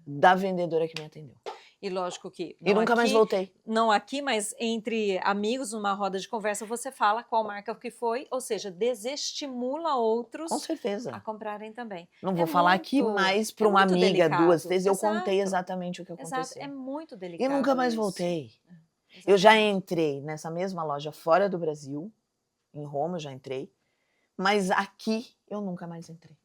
da vendedora que me atendeu.
E lógico que...
E nunca mais voltei.
Não aqui, mas entre amigos, numa roda de conversa, você fala qual marca que foi, ou seja, desestimula outros
com certeza
a comprarem também.
Não vou falar aqui, mas para uma amiga, delicado. 2 vezes, eu contei exatamente o que aconteceu.
Exato, é muito delicado.
E nunca mais voltei. Eu já entrei nessa mesma loja fora do Brasil, em Roma eu já entrei, mas aqui eu nunca mais entrei.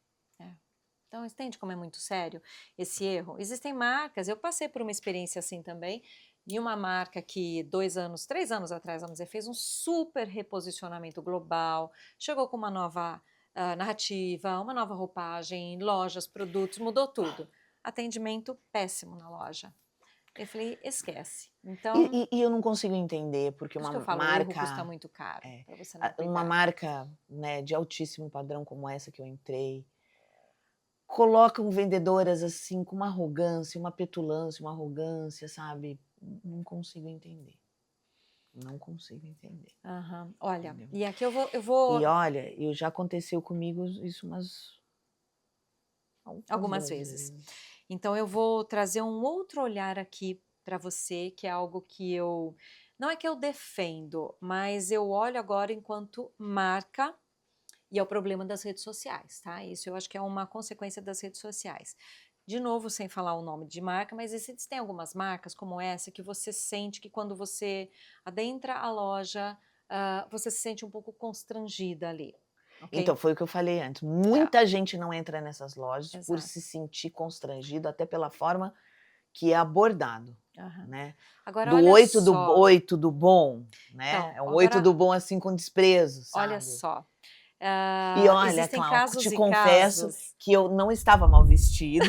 Então, entende como é muito sério esse erro? Existem marcas, eu passei por uma experiência assim também, e uma marca que 3 anos atrás, vamos dizer, fez um super reposicionamento global, chegou com uma nova narrativa, uma nova roupagem, lojas, produtos, mudou tudo. Atendimento péssimo na loja. Eu falei, esquece. Então,
e eu não consigo entender, porque uma marca...
O erro custa muito caro. Pra você não cuidar.
Uma marca, né, de altíssimo padrão como essa que eu entrei, colocam vendedoras assim com uma arrogância, uma petulância, uma arrogância, sabe? Não consigo entender. Não consigo entender.
Uhum. Olha, entendeu? E aqui eu vou...
E olha, já aconteceu comigo isso
algumas vezes. Então eu vou trazer um outro olhar aqui para você, que é algo que eu... Não é que eu defendo, mas eu olho agora enquanto marca E é o problema das redes sociais, tá? Isso eu acho que é uma consequência das redes sociais. De novo, sem falar o nome de marca, mas existem algumas marcas como essa que você sente que quando você adentra a loja, você se sente um pouco constrangida ali, ok?
Então, foi o que eu falei antes. Muita gente não entra nessas lojas por
Exato.
se sentir constrangido, até pela forma que é abordado,
Aham.
né?
Agora,
Do
olha
oi,
só.
tudo bom, né?
Então,
É um oi,
agora,
tudo bom, assim, com desprezo,
olha
sabe?
só.
E olha,
Existem
Cláudia, te
casos e
confesso
casos.
que eu não estava mal vestida.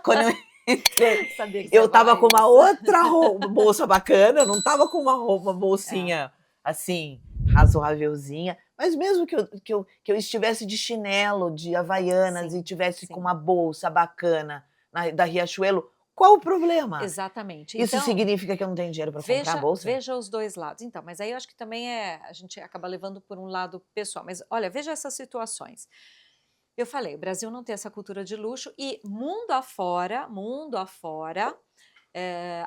Quando eu entrei,
Sabia que você
eu
ia falar
estava com uma
isso.
outra bolsa bacana, eu não estava com uma
É.
bolsinha assim, razoávelzinha. Mas mesmo que eu estivesse de chinelo, de Havaianas
Sim,
e tivesse com
sim.
uma bolsa bacana da Riachuelo, qual o problema?
Exatamente.
Isso
Então,
significa que eu não tenho dinheiro para comprar a bolsa?
veja os dois lados. Então, mas aí eu acho que também a gente acaba levando por um lado pessoal. Mas olha, veja essas situações. Eu falei, o Brasil não tem essa cultura de luxo e mundo afora,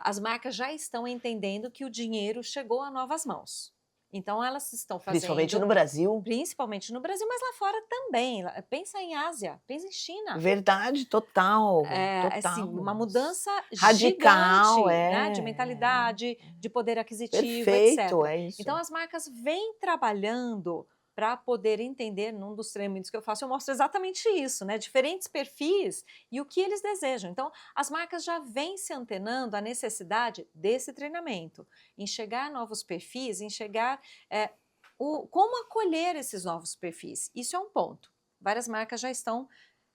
as marcas já estão entendendo que o dinheiro chegou a novas mãos. Então, elas estão
Principalmente
fazendo,
no Brasil.
principalmente no Brasil, mas lá fora também. Pensa em Ásia, pensa em China.
Verdade, total,
Assim,
total.
uma mudança
Radical,
gigante, né, de
é.
mentalidade, de poder aquisitivo,
Perfeito,
etc.
é isso.
Então, as marcas vêm trabalhando para poder entender, num dos treinamentos que eu faço, eu mostro exatamente isso, né, diferentes perfis e o que eles desejam. Então, as marcas já vêm se antenando à necessidade desse treinamento, enxergar novos perfis, enxergar como acolher esses novos perfis. Isso é um ponto. Várias marcas já estão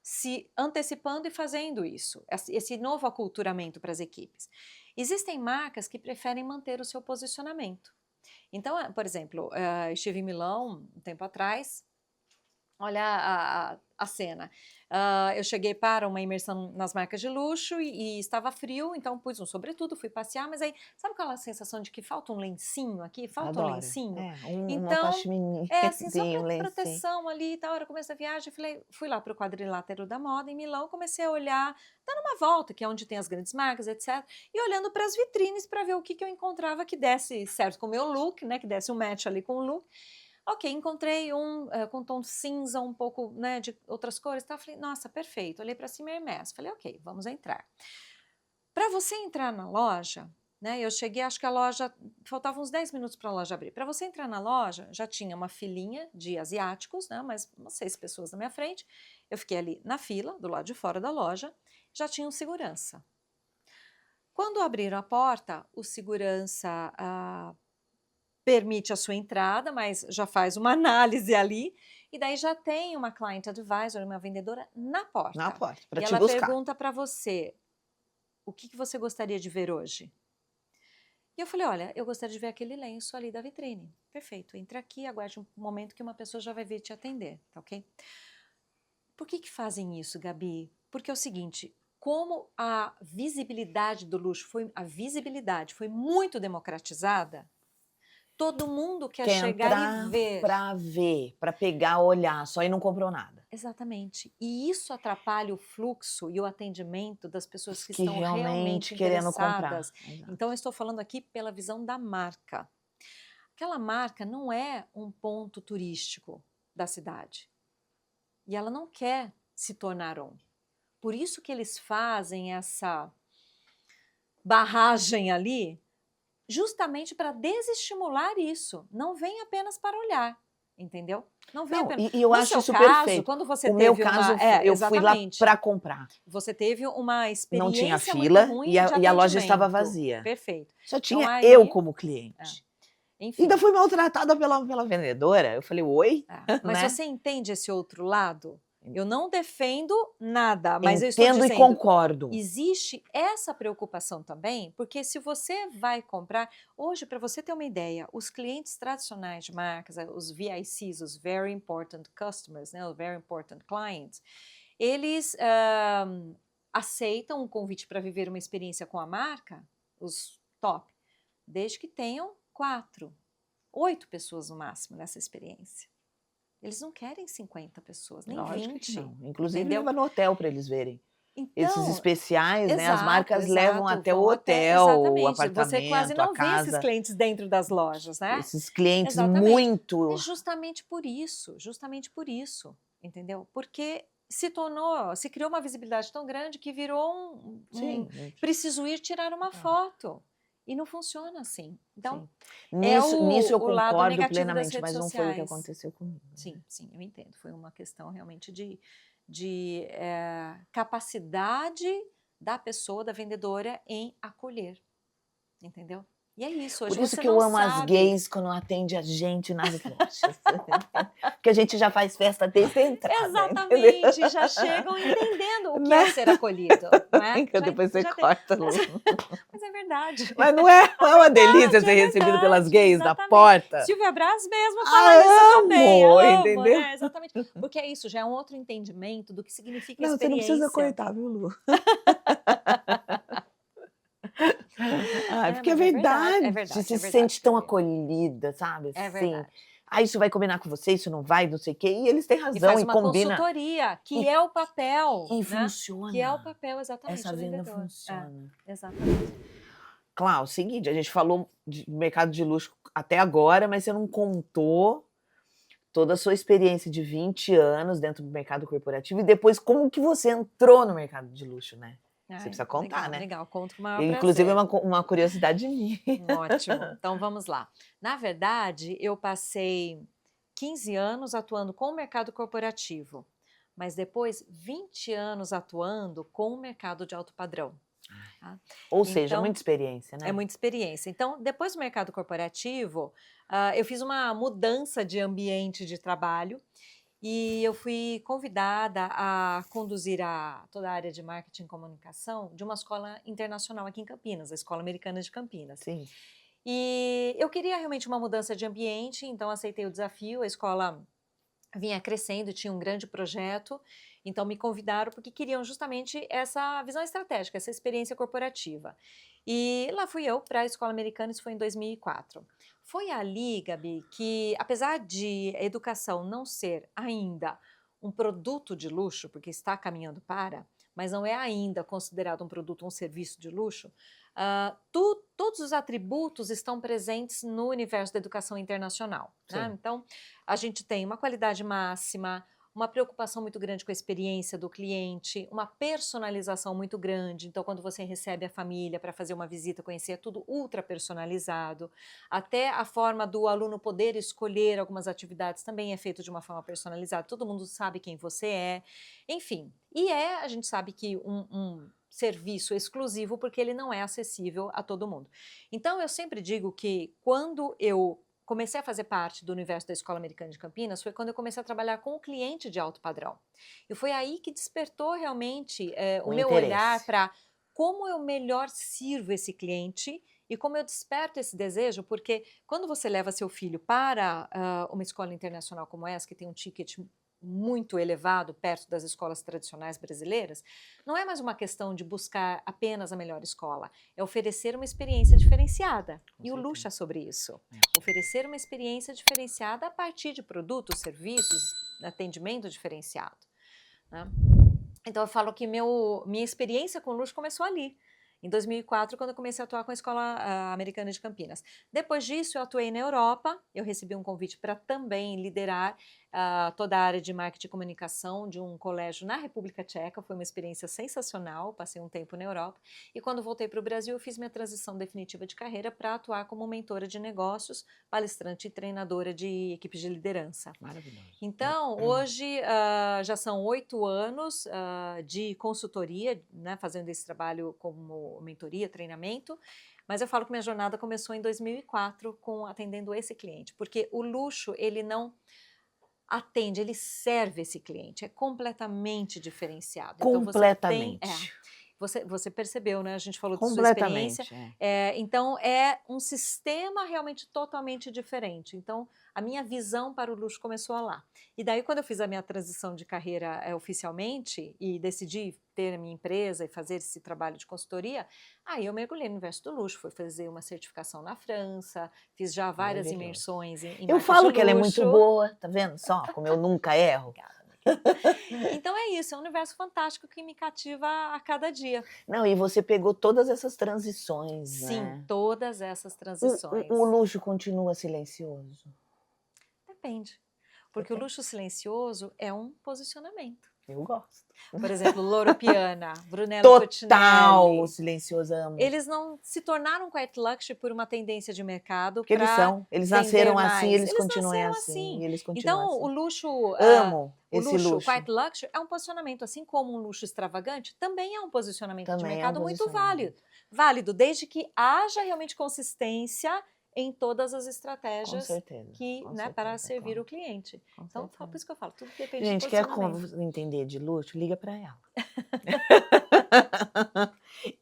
se antecipando e fazendo isso, esse novo aculturamento para as equipes. Existem marcas que preferem manter o seu posicionamento. Então, por exemplo, eu estive em Milão um tempo atrás. Olha a cena. Eu cheguei para uma imersão nas marcas de luxo e estava frio, então pus um sobretudo, fui passear, mas aí, sabe aquela sensação de que falta um lencinho aqui? Falta um
Adoro.
lencinho?
Uma
Então, assim, só
pashmininha, um
para
lencinho.
proteção ali e tal, era o começo da viagem, fui lá para o quadrilátero da moda em Milão, comecei a olhar, dando uma volta, que é onde tem as grandes marcas, etc. E olhando para as vitrines para ver o que eu encontrava que desse certo com o meu look, né, que desse um match ali com o look. Ok, encontrei um com tom cinza, um pouco, né, de outras cores, tá? Falei, nossa, perfeito. Olhei para cima, Hermès. Falei, ok, vamos entrar. Para você entrar na loja, né, eu cheguei, acho que a loja, faltavam uns 10 minutos para a loja abrir. Para você entrar na loja, já tinha uma filinha de asiáticos, né, mas umas 6 pessoas na minha frente. Eu fiquei ali na fila, do lado de fora da loja, já tinha um segurança. Quando abriram a porta, o segurança permite a sua entrada, mas já faz uma análise ali, e daí já tem uma client advisor, uma vendedora na porta.
Na porta, para
E
te
ela
buscar.
pergunta para você, o que você gostaria de ver hoje? E eu falei, olha, eu gostaria de ver aquele lenço ali da vitrine. Perfeito, entre aqui, aguarde um momento que uma pessoa já vai vir te atender, tá ok? Por que fazem isso, Gabi? Porque é o seguinte, como a visibilidade do luxo foi muito democratizada, todo mundo quer
Quer
chegar
entrar
e ver.
para ver, para pegar, olhar, só e não comprou nada.
Exatamente. E isso atrapalha o fluxo e o atendimento das pessoas
Os
que
que
estão realmente
realmente querendo comprar.
interessadas.
Exato.
Então, eu estou falando aqui pela visão da marca. Aquela marca não é um ponto turístico da cidade. E ela não quer se tornar um. Por isso que eles fazem essa barragem ali, justamente para desestimular isso. Não vem apenas para olhar, entendeu? Não vem
Não,
apenas.
e eu
No
acho
seu
isso
caso,
perfeito.
quando você
O meu
teve
caso,
uma.
eu fui lá
Exatamente.
para comprar.
Você teve uma
Não tinha
experiência muito
fila
ruim
e
de
a loja estava
atendimento.
vazia.
Perfeito.
Só
Então,
tinha
aí,
eu como cliente.
enfim.
Ainda fui maltratada pela vendedora. Eu falei, oi?
Mas
Né?
você entende esse outro lado? Eu não defendo nada, mas eu estou
Entendo e
dizendo,
concordo.
existe essa preocupação também, porque se você vai comprar, hoje, para você ter uma ideia, os clientes tradicionais de marcas, os VICs, os Very Important Customers, né, os Very Important Clients, eles aceitam um convite para viver uma experiência com a marca, os top, desde que tenham 4, 8 pessoas no máximo nessa experiência. Eles não querem 50 pessoas, nem
Lógico
20.
que não. Inclusive,
entendeu?
leva no hotel para eles verem. esses
Então,
especiais, né? As
exato,
marcas levam
exato,
até o
vão até,
hotel, o
exatamente. Você quase
apartamento, a
não vê esses
casa.
clientes dentro das lojas, né?
Esses clientes
Exatamente.
muito.
É justamente por isso, entendeu? Porque se criou uma visibilidade tão grande que virou
Sim,
preciso ir tirar uma
Ah.
foto. E não funciona assim. Então,
sim.
é
Nisso eu
o lado
concordo
negativo das
plenamente,
redes
mas não foi o que
sociais.
aconteceu comigo. Né?
Sim, sim, eu entendo. Foi uma questão realmente de capacidade da pessoa, da vendedora, em acolher, entendeu? E é isso, hoje
Por isso
você
que eu
não
amo as
sabe.
gays quando atende a gente nas lojas. Porque a gente já faz festa desde a entrada. Entendeu?
Exatamente, já chegam entendendo o que
Né?
é ser acolhido, né?
Depois você
já tem-
corta, Lu.
Mas é verdade.
Mas não é uma delícia ser
É
recebido pelas
verdade,
gays na
exatamente.
porta?
Silvia Braz mesmo fala isso também.
Amo,
Amo,
entendeu?
né? Exatamente. Porque é isso, já é um outro entendimento do que significa a
Não, você não precisa
experiência.
cortar, viu, Lu? Ai, porque é
Mas é verdade,
verdade,
é verdade,
você
é
se
verdade,
sente tão
Gabi.
acolhida, sabe,
É
assim.
verdade.
Ah, isso vai combinar com você, isso não vai, não sei o quê. E eles têm
E
razão,
faz
e
uma
combina.
consultoria, que
E,
é o papel,
e
né? Que é o
funciona.
papel exatamente
Essa
do
venda
vendedor.
funciona.
Exatamente.
Claro, seguinte, a gente falou de mercado de luxo até agora, mas você não contou toda a sua experiência de 20 anos dentro do mercado corporativo e depois como que você entrou no mercado de luxo, né? Você precisa contar,
Legal,
né?
legal. Conto com o maior
Inclusive é
prazer.
uma curiosidade minha.
Ótimo. Então vamos lá. Na verdade, eu passei 15 anos atuando com o mercado corporativo, mas depois 20 anos atuando com o mercado de alto padrão. Tá?
Ou seja,
Então,
muita experiência,
é
né?
muita experiência. Então, depois do mercado corporativo, eu fiz uma mudança de ambiente de trabalho e eu fui convidada a conduzir toda a área de marketing e comunicação de uma escola internacional aqui em Campinas, a Escola Americana de Campinas.
Sim.
E eu queria realmente uma mudança de ambiente, então aceitei o desafio. A escola vinha crescendo, tinha um grande projeto, então me convidaram porque queriam justamente essa visão estratégica, essa experiência corporativa. E lá fui eu para a Escola Americana, isso foi em 2004. Foi ali, Gabi, que apesar de a educação não ser ainda um produto de luxo, porque está caminhando para, mas não é ainda considerado um produto ou um serviço de luxo, todos os atributos estão presentes no universo da educação internacional. Né? Então, a gente tem uma qualidade máxima, uma preocupação muito grande com a experiência do cliente, uma personalização muito grande. Então, quando você recebe a família para fazer uma visita, conhecer, é tudo ultra personalizado. Até a forma do aluno poder escolher algumas atividades também é feito de uma forma personalizada. Todo mundo sabe quem você é. Enfim, a gente sabe que um serviço exclusivo porque ele não é acessível a todo mundo. Então, eu sempre digo que quando eu comecei a fazer parte do universo da Escola Americana de Campinas foi quando eu comecei a trabalhar com o cliente de alto padrão. E foi aí que despertou realmente o meu olhar para como eu melhor sirvo esse cliente e como eu desperto esse desejo, porque quando você leva seu filho para uma escola internacional como essa, que tem um ticket muito elevado perto das escolas tradicionais brasileiras, não é mais uma questão de buscar apenas a melhor escola, é oferecer uma experiência diferenciada. E o luxo é sobre isso. Oferecer uma experiência diferenciada a partir de produtos, serviços, atendimento diferenciado. Né? Então eu falo que minha experiência com o luxo começou ali. Em 2004, quando eu comecei a atuar com a Escola Americana de Campinas. Depois disso, eu atuei na Europa, eu recebi um convite para também liderar toda a área de marketing e comunicação de um colégio na República Tcheca, foi uma experiência sensacional, passei um tempo na Europa, e quando voltei para o Brasil, eu fiz minha transição definitiva de carreira para atuar como mentora de negócios, palestrante e treinadora de equipes de liderança.
Maravilhoso.
Então, hoje já são 8 anos de consultoria, né, fazendo esse trabalho como mentoria, treinamento, mas eu falo que minha jornada começou em 2004 atendendo esse cliente, porque o luxo, ele não atende, ele serve esse cliente, é completamente diferenciado.
Completamente.
Então você percebeu, né? A gente falou da sua
Completamente.
experiência. Então é um sistema realmente totalmente diferente. Então a minha visão para o luxo começou lá. E daí quando eu fiz a minha transição de carreira oficialmente e decidi ter a minha empresa e fazer esse trabalho de consultoria, aí eu mergulhei no universo do luxo, fui fazer uma certificação na França, fiz já várias imersões em
Eu
marcas
falo
de
que ela é muito
luxo.
boa, tá vendo só? Como eu nunca erro.
Obrigada, amiga. Então é isso, é um universo fantástico que me cativa a cada dia.
Não, e você pegou todas essas transições,
Sim,
né.
todas essas
O
transições.
luxo continua silencioso?
Depende. Porque o
Depende.
luxo silencioso é um posicionamento.
Eu gosto.
Por exemplo, Loro Piana, Brunello
Total
Cucinelli.
silencioso, amo.
Eles não se tornaram quiet luxury por uma tendência de mercado
Porque eles
para
são, eles
vender
nasceram assim,
mais.
eles
Eles
continuem
nasceram
assim,
assim.
eles continuam
Então,
assim.
o luxo,
Amo
o
esse
luxo
luxo.
quiet luxury é um posicionamento, assim como um luxo extravagante também é um posicionamento de
Também é um
mercado muito
posicionamento.
válido, desde que haja realmente consistência em todas as
Com
estratégias
certeza,
que,
com
né, para
certeza,
servir
claro,
o cliente.
com
Então, por
certeza.
isso que eu falo, tudo depende de
Gente, quer
posicionamento.
entender de luxo? Liga pra ela.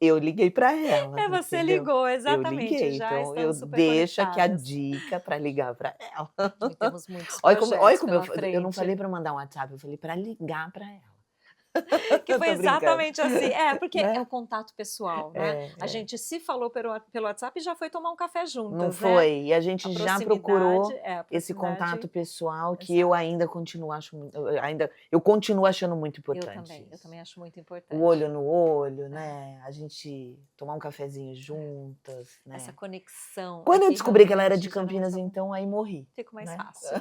Eu liguei pra ela,
É, você
entendeu?
ligou,
Eu
exatamente,
liguei,
já
então eu
estamos super
deixo aqui a
conectadas.
dica pra ligar pra ela.
E temos muitos
Olha
projetos
como
pela
eu não falei
frente.
pra mandar um WhatsApp, eu falei pra ligar pra ela.
Que foi
Tô brincando.
exatamente assim. É, porque é
Né?
o contato pessoal, né? A
É.
gente se falou pelo WhatsApp e já foi tomar um café
Não
juntas, né?
foi? E a
A
gente já
proximidade,
procurou
a
esse contato
proximidade,
pessoal que eu
exato.
ainda continuo eu continuo achando muito
Eu
importante isso.
também acho muito
O
importante.
olho no olho,
É.
né, a gente tomar um cafezinho juntas,
Essa
né.
conexão.
Quando
é
eu
que
descobri que ela era
realmente
de
gera mais
Campinas,
amor.
então, aí morri,
Fica mais
né.
fácil.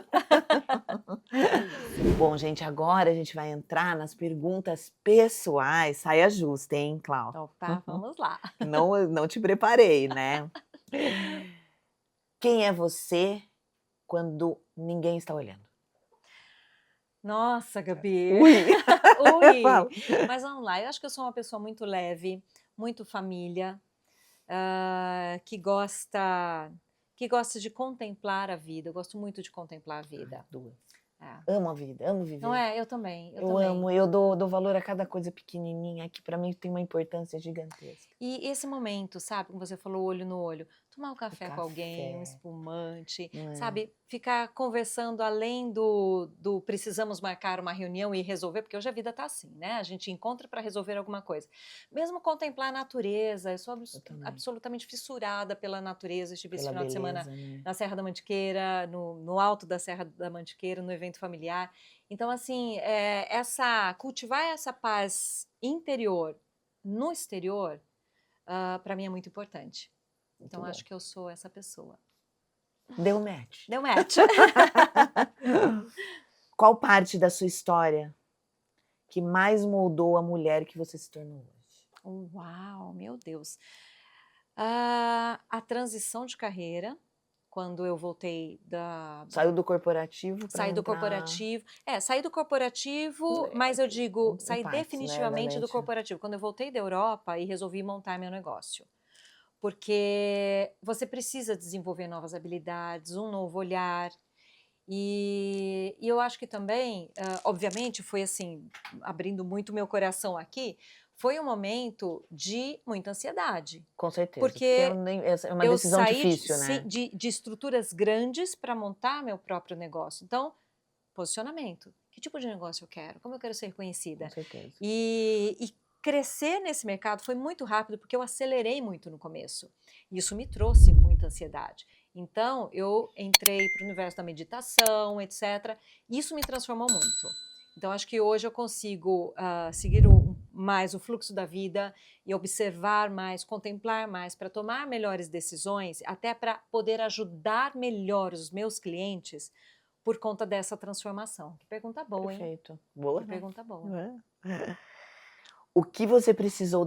É isso.
Bom, gente, agora a gente vai entrar nas perguntas pessoais. Saia justa, hein, Clau.
Opa, vamos lá.
Não te preparei, né. Quem é você quando ninguém está olhando?
Nossa, Gabi.
Ui!
Ui!
Fala.
Mas vamos lá, eu acho que eu sou uma pessoa muito leve, muito família, que gosta de contemplar a vida. Eu gosto muito de contemplar a vida.
2.
É.
Amo a vida, amo viver.
Não é? Eu também, eu
Eu
também.
amo, eu dou valor a cada coisa pequenininha que pra mim tem uma importância gigantesca.
E esse momento, sabe, como você falou, olho no olho, tomar um café com alguém, um
Café,
espumante,
não é?
sabe, ficar conversando além do precisamos marcar uma reunião e resolver, porque hoje a vida tá assim, né? A gente encontra para resolver alguma coisa. Mesmo contemplar a natureza, eu sou
Eu também.
absolutamente fissurada pela natureza. Estive esse
Pela
final de semana
beleza, né.
na Serra da Mantiqueira, no alto da Serra da Mantiqueira, no evento familiar. Então, assim, cultivar essa paz interior no exterior, para mim é muito importante.
Muito
Então,
bom.
acho que eu sou essa pessoa.
Deu match.
Deu match.
Qual parte da sua história que mais moldou a mulher que você se tornou hoje?
Uau, meu Deus. A transição de carreira, quando eu voltei
Saiu do corporativo pra
saí do
entrar
corporativo. Saí do corporativo, mas eu digo,
em
saí
partes, né,
definitivamente do
obviamente.
corporativo. Quando eu voltei da Europa e resolvi montar meu negócio. Porque você precisa desenvolver novas habilidades, um novo olhar. E eu acho que também, obviamente, foi assim, abrindo muito meu coração aqui, foi um momento de muita ansiedade.
Com certeza,
Porque
essa é uma
eu
decisão
saí
difícil, né.
de estruturas grandes para montar meu próprio negócio. Então, posicionamento. Que tipo de negócio eu quero? Como eu quero ser
Com
reconhecida?
certeza.
E crescer nesse mercado foi muito rápido, porque eu acelerei muito no começo. Isso me trouxe muita ansiedade. Então, eu entrei para o universo da meditação, etc. Isso me transformou muito. Então, acho que hoje eu consigo seguir mais o fluxo da vida e observar mais, contemplar mais, para tomar melhores decisões, até para poder ajudar melhor os meus clientes por conta dessa transformação. Que pergunta boa, hein?
Perfeito. Boa,
Que
né.
pergunta boa.
O que você precisou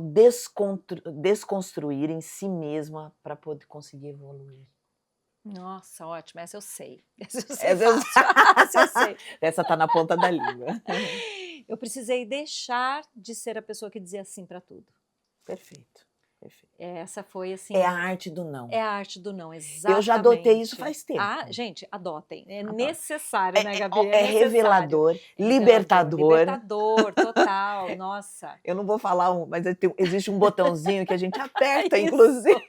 desconstruir em si mesma para poder conseguir evoluir?
Nossa, ótimo. Essa eu sei. Essa eu sei
Essa eu
fácil. Essa eu sei.
Essa tá na ponta da língua.
Eu precisei deixar de ser a pessoa que dizia sim para tudo.
Perfeito, perfeito.
Essa foi assim.
É a arte do não.
É a arte do não, exatamente.
Eu já adotei isso faz tempo.
Gente, adotem. É
Adoro.
necessário, né, Gabi?
É revelador, libertador.
Libertador, total. Nossa.
Eu não vou falar mas existe um botãozinho que a gente aperta,
Isso.
inclusive.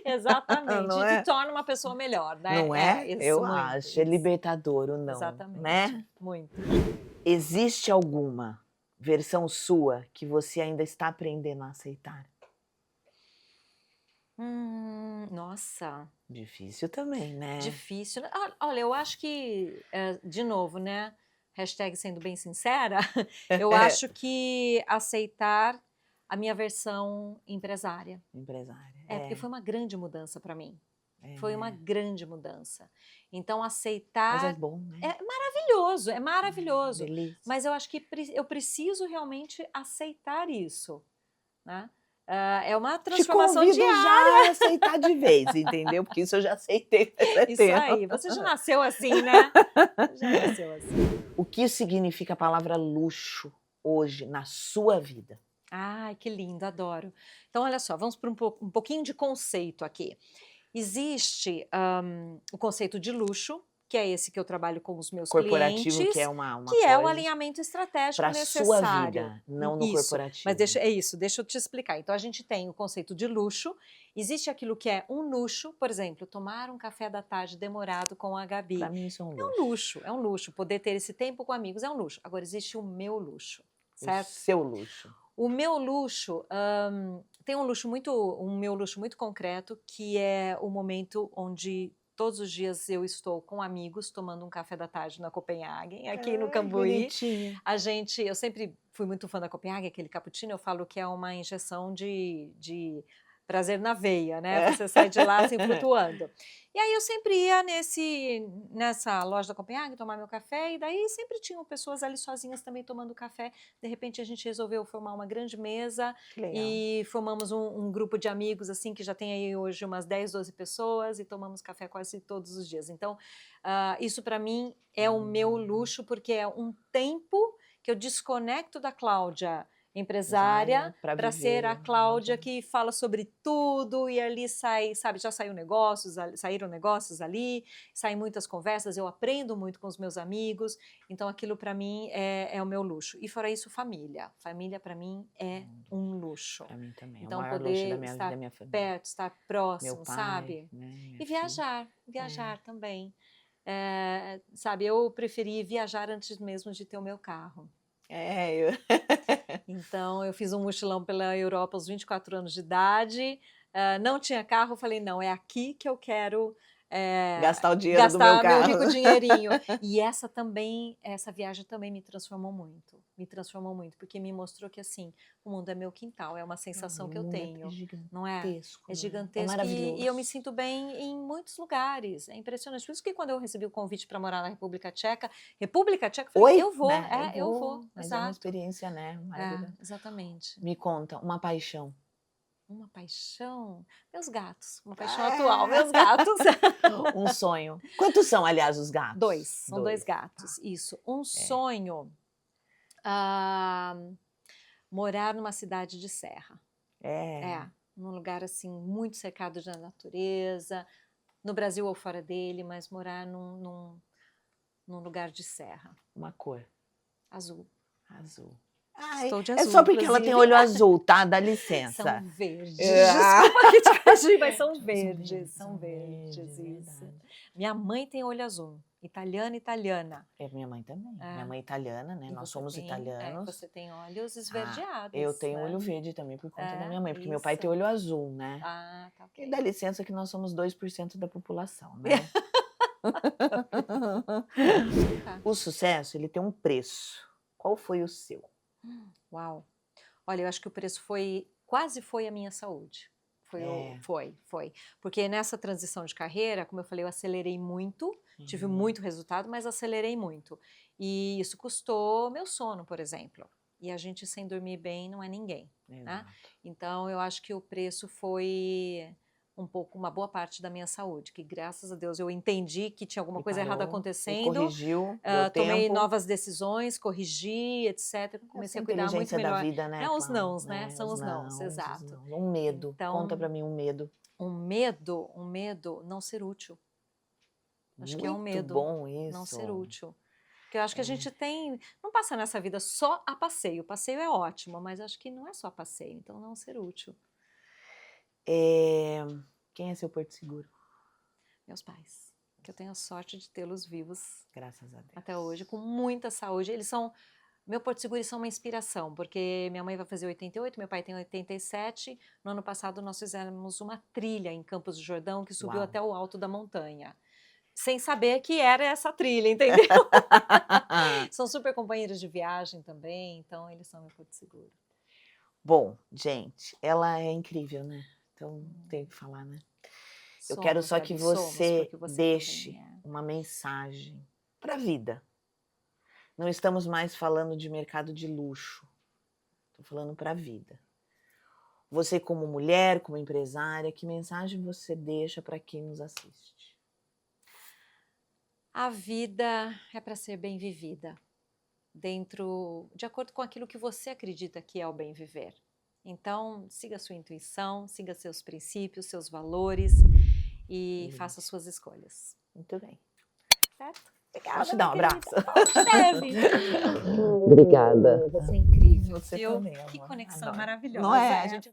Exatamente.
Não
E
é?
te torna uma pessoa melhor, né?
Não é?
Isso,
Eu
muito,
acho. É
isso.
libertador o não,
Exatamente.
né?
Muito.
Existe alguma versão sua que você ainda está aprendendo a aceitar?
Nossa.
Difícil também, né?
Difícil. Olha, eu acho que, de novo, né? hashtag sendo bem sincera, eu acho que aceitar a minha versão empresária.
Empresária.
Porque foi uma grande mudança para mim.
É,
Foi uma
né?
grande mudança. Então,
Mas
aceitar
é bom, né?
é maravilhoso.
Delícia.
Mas eu acho que eu preciso realmente aceitar isso, né? É uma
Te
transformação
convido
diária.
já a aceitar de vez, entendeu? Porque isso eu já aceitei faz
Isso
tempo.
aí, você já nasceu assim, né? Já nasceu assim.
O que significa a palavra luxo hoje na sua vida?
Ai, que lindo, adoro. Então, olha só, vamos para um pouquinho de conceito aqui. Existe o conceito de luxo, que é esse que eu trabalho com os meus
Corporativo, que é
clientes,
uma
que é o
coisa
alinhamento estratégico
para a sua
necessário.
vida, não no
Isso,
corporativo.
mas deixa eu te explicar. Então, a gente tem o conceito de luxo, existe aquilo que é um luxo, por exemplo, tomar um café da tarde demorado com a Gabi.
Para mim isso é um
É
luxo.
é um luxo. Poder ter esse tempo com amigos é um luxo. Agora, existe o meu luxo, certo?
O seu luxo.
O meu luxo tem um meu luxo muito concreto, que é o momento onde todos os dias eu estou com amigos tomando um café da tarde na Copenhagen, aqui no Cambuí.
Bonitinho.
Eu sempre fui muito fã da Copenhagen, aquele cappuccino, eu falo que é uma injeção de prazer na veia, né? Você sai de lá assim flutuando. E aí eu sempre ia nessa loja da Copenhagen tomar meu café, e daí sempre tinham pessoas ali sozinhas também tomando café. De repente a gente resolveu formar uma grande mesa
Que legal.
e formamos um grupo de amigos assim que já tem aí hoje umas 10, 12 pessoas e tomamos café quase todos os dias. Então, isso para mim é o meu luxo, porque é um tempo que eu desconecto da Cláudia empresária para ser a Cláudia que fala sobre tudo, e ali sabe, já saíram negócios ali, saem muitas conversas, eu aprendo muito com os meus amigos, então aquilo para mim é o meu luxo. E fora isso, família. Família para mim é um luxo.
Para mim também.
Então,
É o maior luxo da minha vida, da minha família.
Perto, estar próximo,
Meu pai,
sabe?
né,
E viajar também. Sabe, eu preferi viajar antes mesmo de ter o meu carro. Então, eu fiz um mochilão pela Europa aos 24 anos de idade, não tinha carro, eu falei, não, é aqui que eu quero
gastar o dinheiro do meu carro.
Meu rico dinheirinho. E essa viagem também me transformou muito, porque me mostrou que assim, o mundo é meu quintal, é uma sensação que eu tenho, não é? É gigantesco,
é maravilhoso.
E eu me sinto bem em muitos lugares, é impressionante. Por isso que quando eu recebi o convite para morar na República Tcheca, eu falei, eu vou,
né?
eu vou,
mas
exato.
é uma experiência, né? Maravilhosa.
Exatamente.
Me conta, uma paixão.
Uma paixão? Meus gatos. Uma paixão atual, meus gatos.
Um sonho. Quantos são, aliás, os gatos?
São dois gatos, isso. Sonho, morar numa cidade de serra. Num lugar assim, muito cercado da natureza, no Brasil ou fora dele, mas morar num lugar de serra.
Uma cor?
Azul.
Azul.
Estou de azul,
é só porque
inclusive.
ela tem olho azul, tá? Dá licença.
São verdes. Desculpa que te corrigi, mas são verdes. São verdes, isso. Minha mãe tem olho azul. Italiana.
Minha mãe também. Minha mãe é italiana, né? Nós somos italianos.
Você tem olhos esverdeados.
Eu tenho olho verde também por conta da minha mãe, porque meu pai tem olho azul, né?
Tá ok.
E dá licença que nós somos 2% da população, né? O sucesso, ele tem um preço. Qual foi o seu?
Uau! Olha, eu acho que o preço quase foi a minha saúde. Foi. Porque nessa transição de carreira, como eu falei, eu acelerei muito, tive muito resultado, mas acelerei muito. E isso custou meu sono, por exemplo. E a gente sem dormir bem não é ninguém, né? Então, eu acho que o preço foi uma boa parte da minha saúde, que graças a Deus eu entendi que tinha alguma coisa errada acontecendo.
Corrigiu,
tomei novas decisões, corrigi, etc. Comecei a cuidar muito melhor.
Da vida, né?
Os nãos, né? São os nãos, exato.
Um medo.
Então,
conta pra mim um medo.
Um medo não ser útil. Acho que é um medo.
Bom isso.
Não ser útil. Porque eu acho que a gente não passa nessa vida só a passeio. O passeio é ótimo, mas acho que não é só passeio, então não ser útil.
Quem é seu porto seguro?
Meus pais. Que eu tenho a sorte de tê-los vivos.
Graças a Deus.
Até hoje, com muita saúde. Meu porto seguro, eles são uma inspiração, porque minha mãe vai fazer 88, meu pai tem 87. No ano passado nós fizemos uma trilha em Campos do Jordão que subiu até o alto da montanha. sem saber que era essa trilha, entendeu? São super companheiros de viagem também, então eles são meu porto seguro.
Bom, gente, ela é incrível, né? Então, tenho que falar, né? Eu quero
Somos,
só que
Gabi, somos,
você
porque você
deixe
também é.
uma mensagem para a vida. Não estamos mais falando de mercado de luxo. Estou falando para a vida. Você como mulher, como empresária, que mensagem você deixa para quem nos assiste?
A vida é para ser bem vivida, de acordo com aquilo que você acredita que é o bem viver. Então, siga a sua intuição, siga seus princípios, seus valores e faça suas escolhas.
Muito bem.
Certo?
Posso te dar um abraço?
Deve.
Obrigada.
Você é incrível.
Você
viu?
também,
Que
amor.
conexão
Adoro.
maravilhosa.
Não é?
A gente